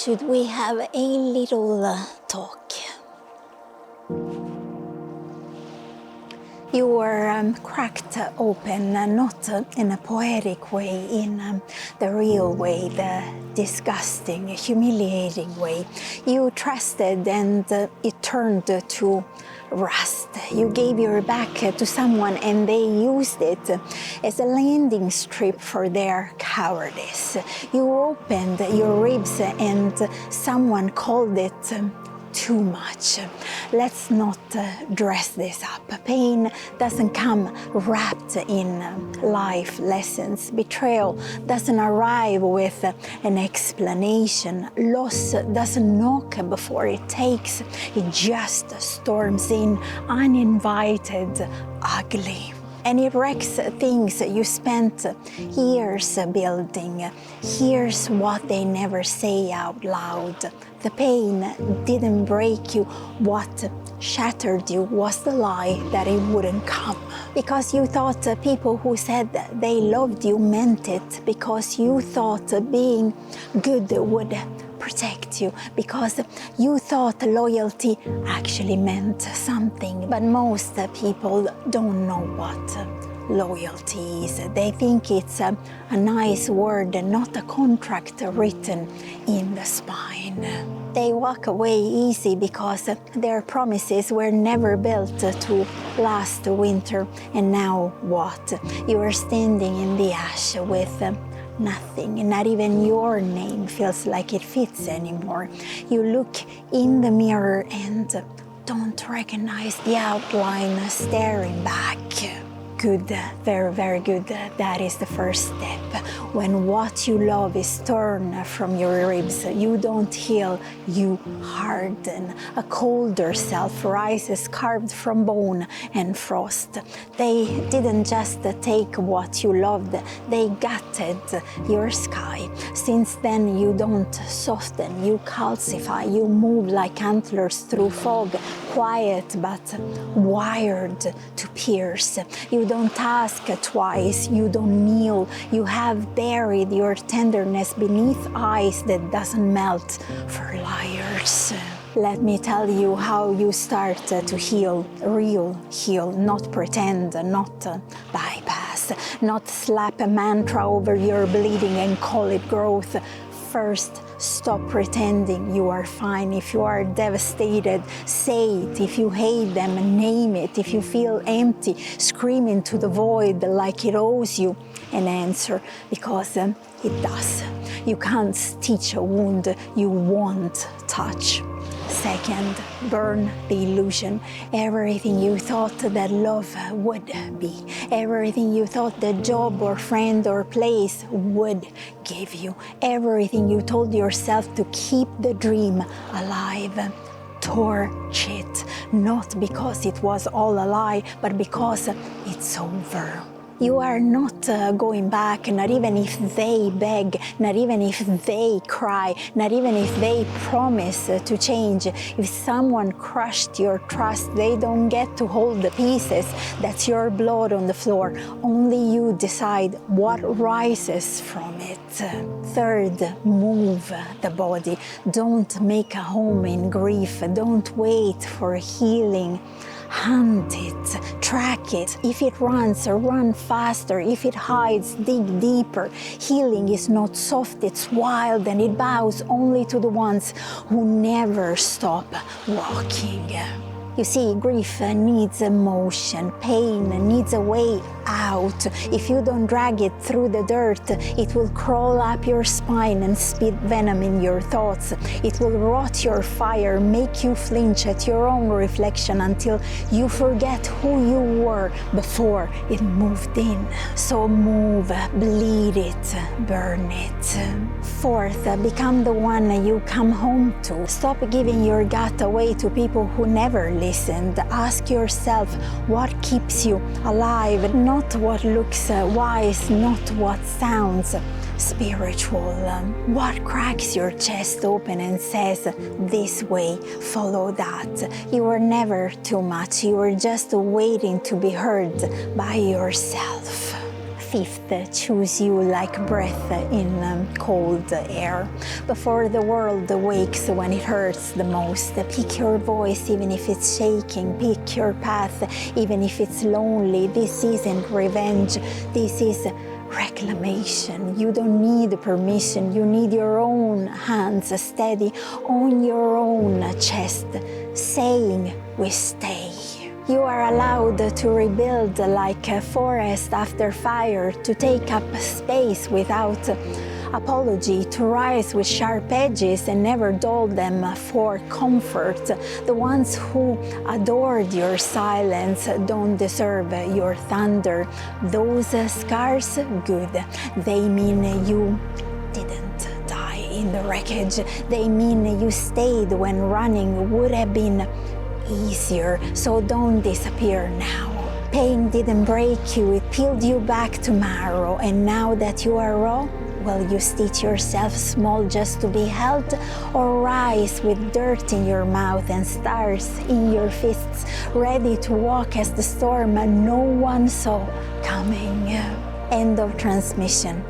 Should we have a little talk? You were cracked open, not in a poetic way, in the real way, the disgusting, humiliating way. You trusted and it turned to rust. You gave your back to someone and they used it as a landing strip for their cowardice. You opened your ribs and someone called it too much. Let's not dress this up. Pain doesn't come wrapped in life lessons. Betrayal doesn't arrive with an explanation. Loss doesn't knock before it takes. It just storms in uninvited, ugly. And it wrecks things you spent years building. Here's what they never say out loud. The pain didn't break you. What shattered you was the lie that it wouldn't come. Because you thought people who said they loved you meant it. Because you thought being good would protect you, because you thought loyalty actually meant something. But most people don't know what loyalty is. They think it's a nice word, not a contract written in the spine. They walk away easy because their promises were never built to last winter. And now what? You are standing in the ash with nothing, not even your name feels like it fits anymore. You look in the mirror and don't recognize the outline staring back. Good, very, very good. That is the first step. When what you love is torn from your ribs, you don't heal, you harden. A colder self rises carved from bone and frost. They didn't just take what you loved, they gutted your sky. Since then you don't soften, you calcify, you move like antlers through fog, quiet but wired to pierce. You don't ask twice, you don't kneel, you have buried your tenderness beneath ice that doesn't melt for liars. Let me tell you how you start to heal, real heal, not pretend, not bypass, not slap a mantra over your bleeding and call it growth. First, stop pretending you are fine. If you are devastated, say it. If you hate them, name it. If you feel empty, scream into the void like it owes you an answer, because it does. You can't stitch a wound you won't touch. Second, burn the illusion. Everything you thought that love would be, everything you thought that job or friend or place would give you, everything you told yourself to keep the dream alive. Torch it, not because it was all a lie, but because it's over. You are not going back, not even if they beg, not even if they cry, not even if they promise to change. If someone crushed your trust, they don't get to hold the pieces. That's your blood on the floor. Only you decide what rises from it. Third, move the body. Don't make a home in grief. Don't wait for healing. Hunt it, track it. If it runs, run faster. If it hides, dig deeper. Healing is not soft, it's wild, and it bows only to the ones who never stop walking. You see, grief needs emotion, pain needs a way out. If you don't drag it through the dirt, it will crawl up your spine and spit venom in your thoughts. It will rot your fire, make you flinch at your own reflection until you forget who you were before it moved in. So move, bleed it, burn it. Fourth, become the one you come home to. Stop giving your gut away to people who never listened. Ask yourself what keeps you alive, not what looks wise, not what sounds spiritual. What cracks your chest open and says, this way, follow that. You were never too much, you were just waiting to be heard by yourself. fifth choose you like breath in cold air. Before the world wakes when it hurts the most, pick your voice even if it's shaking, pick your path even if it's lonely. This isn't revenge, this is reclamation. You don't need permission, you need your own hands steady on your own chest, saying we stay. You are allowed to rebuild like a forest after fire, to take up space without apology, to rise with sharp edges and never dull them for comfort. The ones who adored your silence don't deserve your thunder. Those scars, good. They mean you didn't die in the wreckage. They mean you stayed when running would have been easier, so don't disappear now. Pain didn't break you, it peeled you back to marrow, and now that you are raw, will you stitch yourself small just to be held, or rise with dirt in your mouth and stars in your fists, ready to walk as the storm no one saw coming? End of transmission.